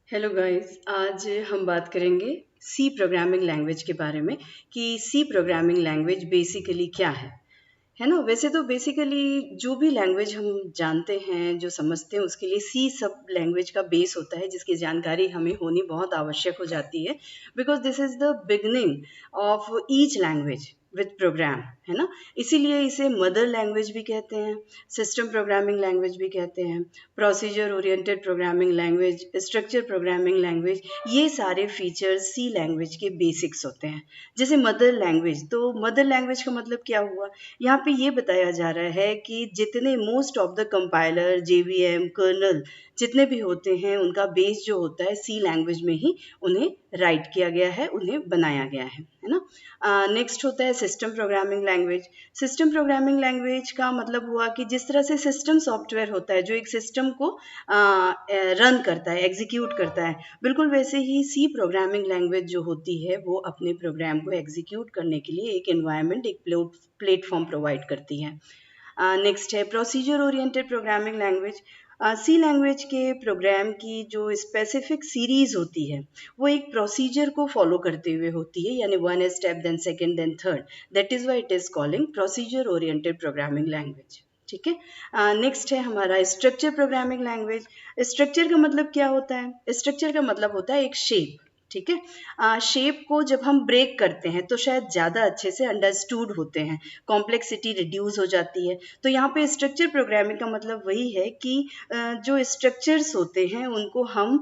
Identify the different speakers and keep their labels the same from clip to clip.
Speaker 1: Hello guys, आज हम बात करेंगे सी प्रोग्रामिंग लैंग्वेज के बारे में कि सी प्रोग्रामिंग लैंग्वेज बेसिकली क्या है ना। वैसे तो बेसिकली जो भी लैंग्वेज हम जानते हैं, जो समझते हैं, उसके लिए सी सब लैंग्वेज का बेस होता है, जिसकी जानकारी हमें होनी बहुत आवश्यक हो जाती है, because this is the beginning of each language with program, है ना। इसीलिए इसे मदर लैंग्वेज भी कहते हैं, सिस्टम प्रोग्रामिंग लैंग्वेज भी कहते हैं, procedure oriented programming language, structure programming language. ये सारे फीचर्स सी लैंग्वेज के बेसिक्स होते हैं। जैसे मदर लैंग्वेज, तो मदर लैंग्वेज का मतलब क्या हुआ, यहाँ पे ये बताया जा रहा है कि जितने most of the compiler, JVM, kernel जितने भी होते हैं, उनका बेस जो होता है सी लैंग्वेज में ही उन्हें राइट किया गया है, उन्हें बनाया गया है ना। नेक्स्ट होता है system programming language. System programming language का मतलब हुआ कि जिस तरह से सिस्टम सॉफ्टवेयर होता है जो एक सिस्टम को रन करता है, एग्जीक्यूट करता है, बिल्कुल वैसे ही सी प्रोग्रामिंग लैंग्वेज जो होती है वो अपने प्रोग्राम को एग्जीक्यूट करने के लिए एक एनवायरनमेंट, एक प्लेटफॉर्म प्रोवाइड करती है। नेक्स्ट है प्रोसीजर ओरिएंटेड प्रोग्रामिंग लैंग्वेज। सी लैंग्वेज के प्रोग्राम की जो स्पेसिफिक सीरीज होती है वो एक प्रोसीजर को फॉलो करते हुए होती है, यानी one step then second then third. That is why it is calling procedure oriented programming language. ठीक है। नेक्स्ट है हमारा स्ट्रक्चर प्रोग्रामिंग लैंग्वेज। स्ट्रक्चर का मतलब क्या होता है? स्ट्रक्चर का मतलब होता है एक शेप। ठीक है। शेप को जब हम ब्रेक करते हैं तो शायद ज़्यादा अच्छे से अंडरस्टूड होते हैं, कॉम्प्लेक्सिटी रिड्यूस हो जाती है। तो यहाँ पे स्ट्रक्चर प्रोग्रामिंग का मतलब वही है कि जो स्ट्रक्चर्स होते हैं उनको हम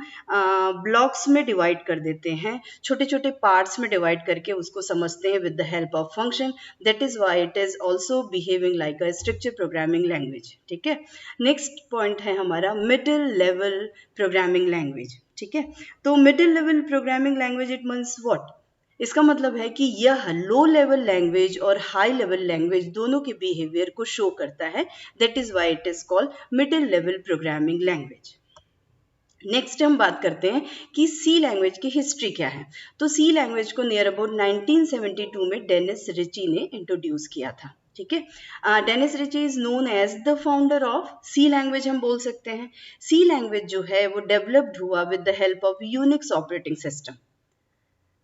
Speaker 1: ब्लॉक्स में डिवाइड कर देते हैं, छोटे छोटे पार्ट्स में डिवाइड करके उसको समझते हैं with the help of function. That is why it is also behaving like a structure programming language. ठीक है। नेक्स्ट पॉइंट है हमारा मिडिल लेवल प्रोग्रामिंग लैंग्वेज। ठीक है। तो middle level programming language it means what? इसका मतलब है कि यह लो लेवल लैंग्वेज और हाई लेवल लैंग्वेज दोनों के बिहेवियर को शो करता है। That is why it is called middle level programming language. Next हम बात करते हैं कि सी लैंग्वेज की हिस्ट्री क्या है। तो सी लैंग्वेज को नियर अबाउट 1972 में डेनिस रिची ने इंट्रोड्यूस किया था। ठीक है। Dennis Ritchie is known as the founder of C language, हम बोल सकते हैं। सी लैंग्वेज जो है वो डेवलप्ड हुआ with the help of Unix operating system.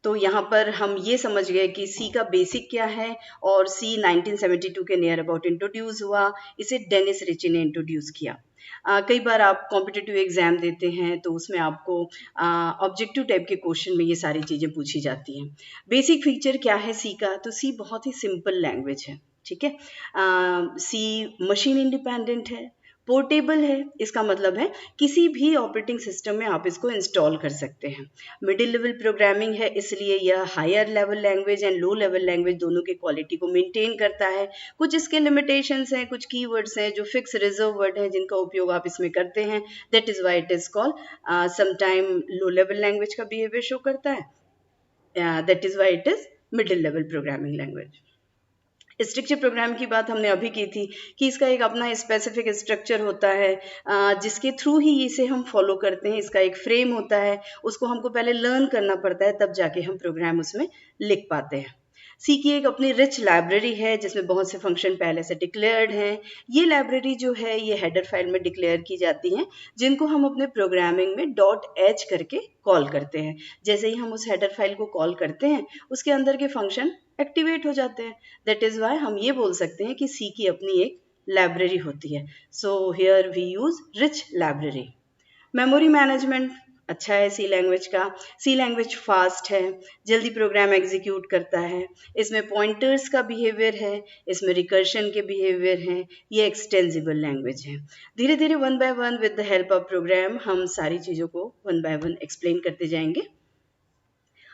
Speaker 1: तो यहाँ पर हम ये समझ गए कि सी का बेसिक क्या है, और सी 1972 के नियर अबाउट इंट्रोड्यूस हुआ। इसे डेनिस रिची ने इंट्रोड्यूस किया। कई बार आप कॉम्पिटिटिव एग्जाम देते हैं तो उसमें आपको ऑब्जेक्टिव टाइप के क्वेश्चन में ये सारी चीज़ें पूछी जाती हैं। बेसिक फीचर क्या है सी का? तो सी बहुत ही सिंपल लैंग्वेज है। ठीक है। सी मशीन इंडिपेंडेंट है, पोर्टेबल है। इसका मतलब है किसी भी ऑपरेटिंग सिस्टम में आप इसको इंस्टॉल कर सकते हैं। मिडिल लेवल प्रोग्रामिंग है, इसलिए यह higher level language and low level language दोनों की क्वालिटी को मेंटेन करता है। कुछ इसके लिमिटेशंस हैं, कुछ कीवर्ड्स हैं जो फिक्स रिजर्व वर्ड हैं जिनका उपयोग आप इसमें करते हैं। That is why it is called sometime low level language का बिहेवियर शो करता है। That is why it is middle level programming language. Structure program की बात हमने अभी की थी कि इसका एक अपना स्पेसिफिक स्ट्रक्चर होता है, जिसके थ्रू ही इसे हम फॉलो करते हैं। इसका एक फ्रेम होता है, उसको हमको पहले लर्न करना पड़ता है, तब जाके हम प्रोग्राम उसमें लिख पाते हैं। सी की एक अपनी रिच लाइब्रेरी है जिसमें बहुत से फंक्शन पहले से डिक्लेयर्ड हैं। ये लाइब्रेरी जो है ये हेडर फाइल में डिक्लेयर की जाती हैं, जिनको हम अपने प्रोग्रामिंग में .h करके कॉल करते हैं। जैसे ही हम उस हेडर फाइल को कॉल करते हैं उसके अंदर के फंक्शन एक्टिवेट हो जाते हैं। दैट इज वाई हम ये बोल सकते हैं कि सी की अपनी एक लाइब्रेरी होती है। So here we use rich library. Memory management अच्छा है सी लैंग्वेज का। सी लैंग्वेज फास्ट है, जल्दी प्रोग्राम एग्जीक्यूट करता है। इसमें पॉइंटर्स का बिहेवियर है, इसमें रिकर्शन के बिहेवियर हैं। ये एक्सटेंसिबल लैंग्वेज है। धीरे धीरे one by one with the help of program हम सारी चीज़ों को वन बाय वन एक्सप्लेन करते जाएंगे।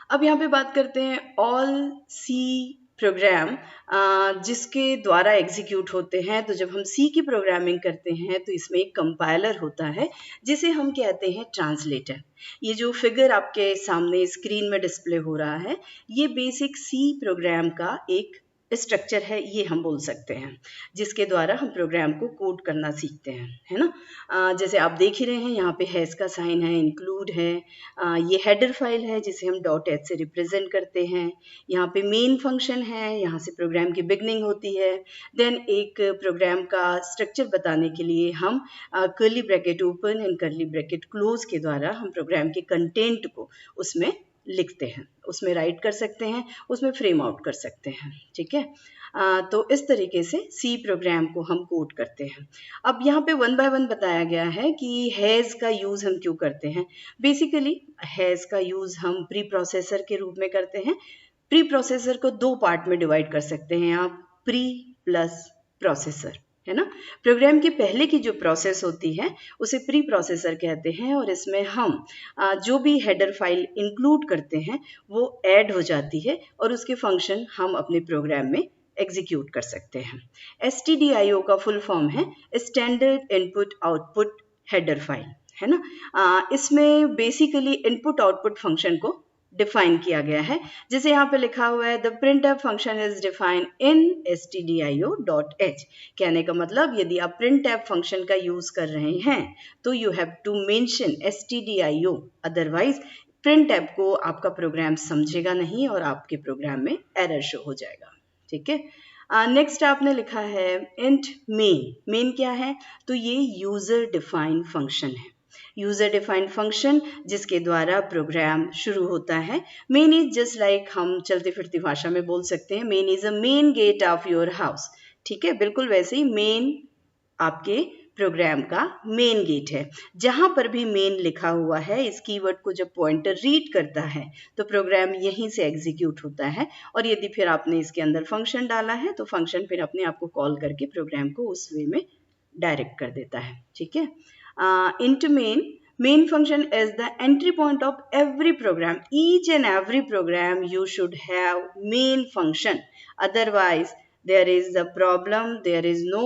Speaker 1: अब यहाँ पे बात करते हैं ऑल सी प्रोग्राम जिसके द्वारा एग्जीक्यूट होते हैं। तो जब हम सी की प्रोग्रामिंग करते हैं तो इसमें एक कंपाइलर होता है जिसे हम कहते हैं ट्रांसलेटर। ये जो फिगर आपके सामने स्क्रीन में डिस्प्ले हो रहा है ये बेसिक सी प्रोग्राम का एक स्ट्रक्चर है, ये हम बोल सकते हैं, जिसके द्वारा हम प्रोग्राम को कोड करना सीखते हैं, है ना। जैसे आप देख ही रहे हैं, यहाँ पे हैज़ का साइन है, इंक्लूड है, ये हेडर फाइल है जिसे हम .h से रिप्रेजेंट करते हैं। यहाँ पे मेन फंक्शन है, यहाँ से प्रोग्राम की बिगनिंग होती है। देन एक प्रोग्राम का स्ट्रक्चर बताने के लिए हम curly bracket open and curly bracket close के द्वारा हम प्रोग्राम के कंटेंट को उसमें लिखते हैं, उसमें राइट कर सकते हैं, उसमें फ्रेम आउट कर सकते हैं, ठीक है। तो इस तरीके से सी प्रोग्राम को हम कोड करते हैं। अब यहाँ पे वन बाय वन बताया गया है कि हैज़ का यूज़ हम क्यों करते हैं। बेसिकली हैज़ का यूज़ हम प्री प्रोसेसर के रूप में करते हैं। प्री प्रोसेसर को दो पार्ट में डिवाइड कर सकते हैं आप, प्री प्लस प्रोसेसर, है ना। प्रोग्राम के पहले की जो प्रोसेस होती है उसे प्री प्रोसेसर कहते हैं, और इसमें हम जो भी हेडर फाइल इंक्लूड करते हैं वो ऐड हो जाती है और उसके फंक्शन हम अपने प्रोग्राम में एग्जीक्यूट कर सकते हैं। STDIO का फुल फॉर्म है standard input output header file, है ना। इसमें बेसिकली इनपुट आउटपुट फंक्शन को डिफाइन किया गया है, जैसे यहाँ पे लिखा हुआ है the printf function is defined in stdio.h। कहने का मतलब यदि आप printf फंक्शन का यूज कर रहे हैं तो you have to mention stdio, otherwise printf को आपका प्रोग्राम समझेगा नहीं और आपके प्रोग्राम में एरर शो हो जाएगा, ठीक है। नेक्स्ट आपने लिखा है इंट मेन। मेन क्या है, तो ये यूजर डिफाइंड फंक्शन है, यूजर डिफाइंड फंक्शन जिसके द्वारा प्रोग्राम शुरू होता है। मेन इज जस्ट लाइक, हम चलती फिरती भाषा में बोल सकते हैं, main is a main gate of your house, ठीक है। बिल्कुल वैसे ही मेन आपके प्रोग्राम का मेन गेट है। जहां पर भी मेन लिखा हुआ है, इस कीवर्ड को जब पॉइंटर रीड करता है तो प्रोग्राम यहीं से एग्जीक्यूट होता है, और यदि फिर आपने इसके अंदर फंक्शन डाला है तो फंक्शन फिर अपने आप को कॉल करके प्रोग्राम को उस वे में डायरेक्ट कर देता है, ठीक है। Into main function is the entry point of every program. Each and every program you should have main function, otherwise there is a problem, there is no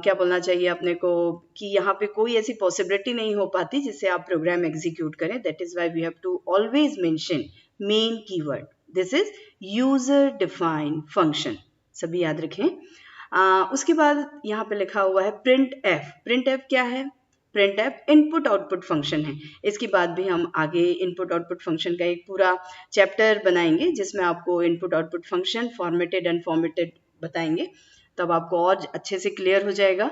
Speaker 1: क्या बोलना चाहिए अपने को कि यहाँ पे कोई ऐसी पॉसिबिलिटी नहीं हो पाती जिससे आप प्रोग्राम एग्जीक्यूट करें। That is why we have to always mention main keyword. This is user defined function, सभी याद रखें। उसके बाद यहाँ पे लिखा हुआ है प्रिंट एफ। प्रिंट एफ क्या है, print F input output function है। इसके बाद भी हम आगे इनपुट आउटपुट फंक्शन का एक पूरा चैप्टर बनाएंगे जिसमें आपको input output function formatted unformatted बताएंगे, तब आपको और अच्छे से क्लियर हो जाएगा।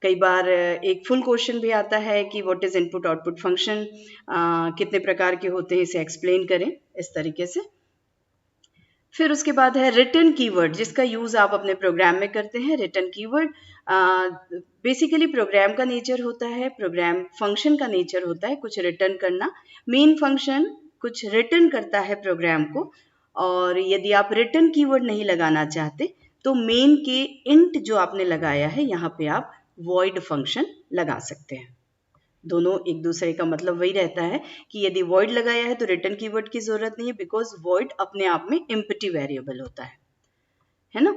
Speaker 1: कई बार एक फुल क्वेश्चन भी आता है कि what is input output function, कितने प्रकार के होते हैं, इसे एक्सप्लेन करें इस तरीके से। फिर उसके बाद है रिटर्न कीवर्ड, जिसका यूज आप अपने प्रोग्राम में करते हैं। रिटर्न कीवर्ड बेसिकली प्रोग्राम का नेचर होता है, प्रोग्राम फंक्शन का नेचर होता है कुछ रिटर्न करना। मेन फंक्शन कुछ रिटर्न करता है प्रोग्राम को, और यदि आप रिटर्न कीवर्ड नहीं लगाना चाहते तो मेन के इंट जो आपने लगाया है यहाँ पे आप वॉइड फंक्शन लगा सकते हैं। दोनों एक दूसरे का मतलब वही रहता है कि यदि void लगाया है तो रिटर्न कीवर्ड की जरूरत नहीं है, बिकॉज void अपने आप में एम्प्टी वेरिएबल होता है ना।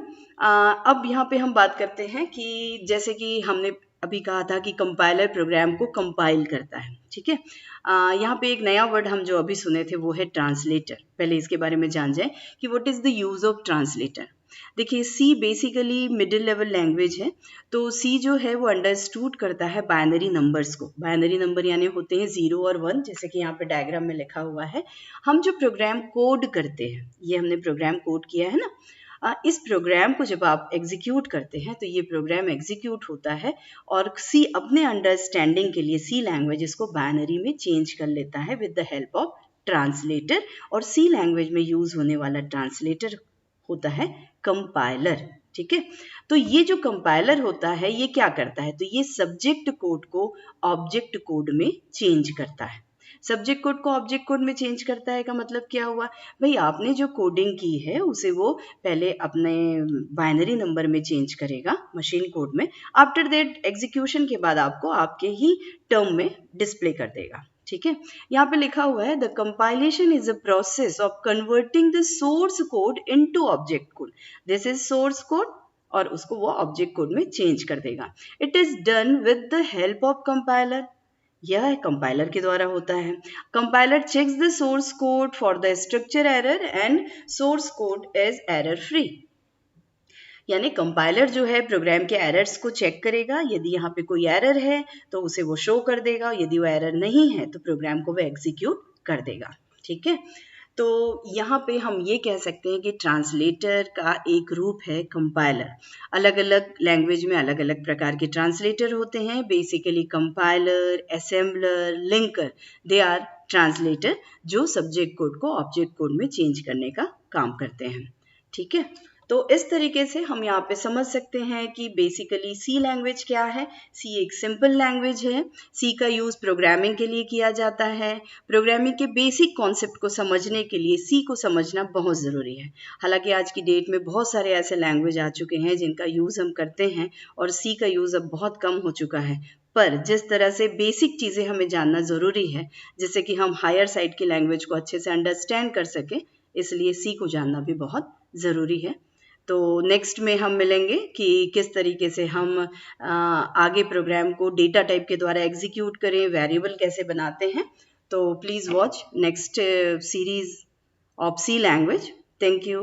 Speaker 1: अब यहाँ पे हम बात करते हैं कि जैसे कि हमने अभी कहा था कि कंपाइलर प्रोग्राम को कंपाइल करता है, ठीक है। यहाँ पे एक नया वर्ड हम जो अभी सुने थे वो है ट्रांसलेटर। पहले इसके बारे में जान जाए कि what is the use of translator. देखिए see basically middle level language है, तो सी जो है वो अंडरस्टूड करता है बाइनरी नंबर्स को। बाइनरी नंबर यानी होते हैं 0 और 1, जैसे कि यहाँ पे डायग्राम में लिखा हुआ है। हम जो प्रोग्राम कोड करते हैं, ये हमने प्रोग्राम कोड किया है ना, इस प्रोग्राम को जब आप एग्जीक्यूट करते हैं तो ये प्रोग्राम एग्जीक्यूट होता है और सी अपने अंडरस्टैंडिंग के लिए सी लैंग्वेज इसको बाइनरी में चेंज कर लेता है with the help of translator. और सी लैंग्वेज में यूज होने वाला ट्रांसलेटर होता है कंपाइलर, ठीक है। तो ये जो कंपाइलर होता है ये क्या करता है, तो ये सब्जेक्ट कोड को ऑब्जेक्ट कोड में चेंज करता है। सब्जेक्ट कोड को ऑब्जेक्ट कोड में चेंज करता है का मतलब क्या हुआ, भाई आपने जो कोडिंग की है उसे वो पहले अपने बाइनरी नंबर में चेंज करेगा मशीन कोड में, आफ्टर दैट एग्जीक्यूशन के बाद आपको आपके ही टर्म में डिस्प्ले कर देगा, ठीक है। यहाँ पे लिखा हुआ है the compilation is a process of converting the source code into object code. This is source code और उसको वो ऑब्जेक्ट कोड में चेंज कर देगा। It is done with the help of compiler. यह कंपाइलर के द्वारा होता है। Compiler checks the source code for the structure error and source code is error free. यानी कंपाइलर जो है प्रोग्राम के एरर्स को चेक करेगा, यदि यहाँ पे कोई एरर है तो उसे वो शो कर देगा, यदि वो एरर नहीं है तो प्रोग्राम को वो एग्जीक्यूट कर देगा। ठीक है, तो यहाँ पे हम ये कह सकते हैं कि ट्रांसलेटर का एक रूप है कंपाइलर। अलग अलग लैंग्वेज में अलग अलग प्रकार के ट्रांसलेटर होते हैं। Basically compiler, assembler, linker, they are translator जो सब्जेक्ट कोड को ऑब्जेक्ट कोड में चेंज करने का काम करते हैं। ठीक है, तो इस तरीके से हम यहाँ पे समझ सकते हैं कि बेसिकली सी लैंग्वेज क्या है। सी एक सिंपल लैंग्वेज है। सी का यूज़ प्रोग्रामिंग के लिए किया जाता है। प्रोग्रामिंग के बेसिक कॉन्सेप्ट को समझने के लिए सी को समझना बहुत ज़रूरी है। हालांकि आज की डेट में बहुत सारे ऐसे लैंग्वेज आ चुके हैं जिनका यूज़ हम करते हैं और सी का यूज़ अब बहुत कम हो चुका है, पर जिस तरह से बेसिक चीज़ें हमें जानना ज़रूरी है जिससे कि हम हायर साइड की लैंग्वेज को अच्छे से अंडरस्टैंड कर सकें, इसलिए सी को जानना भी बहुत ज़रूरी है। तो नेक्स्ट में हम मिलेंगे कि किस तरीके से हम आगे प्रोग्राम को डेटा टाइप के द्वारा एग्जीक्यूट करें, वेरिएबल कैसे बनाते हैं। तो please watch next series of C language. Thank you.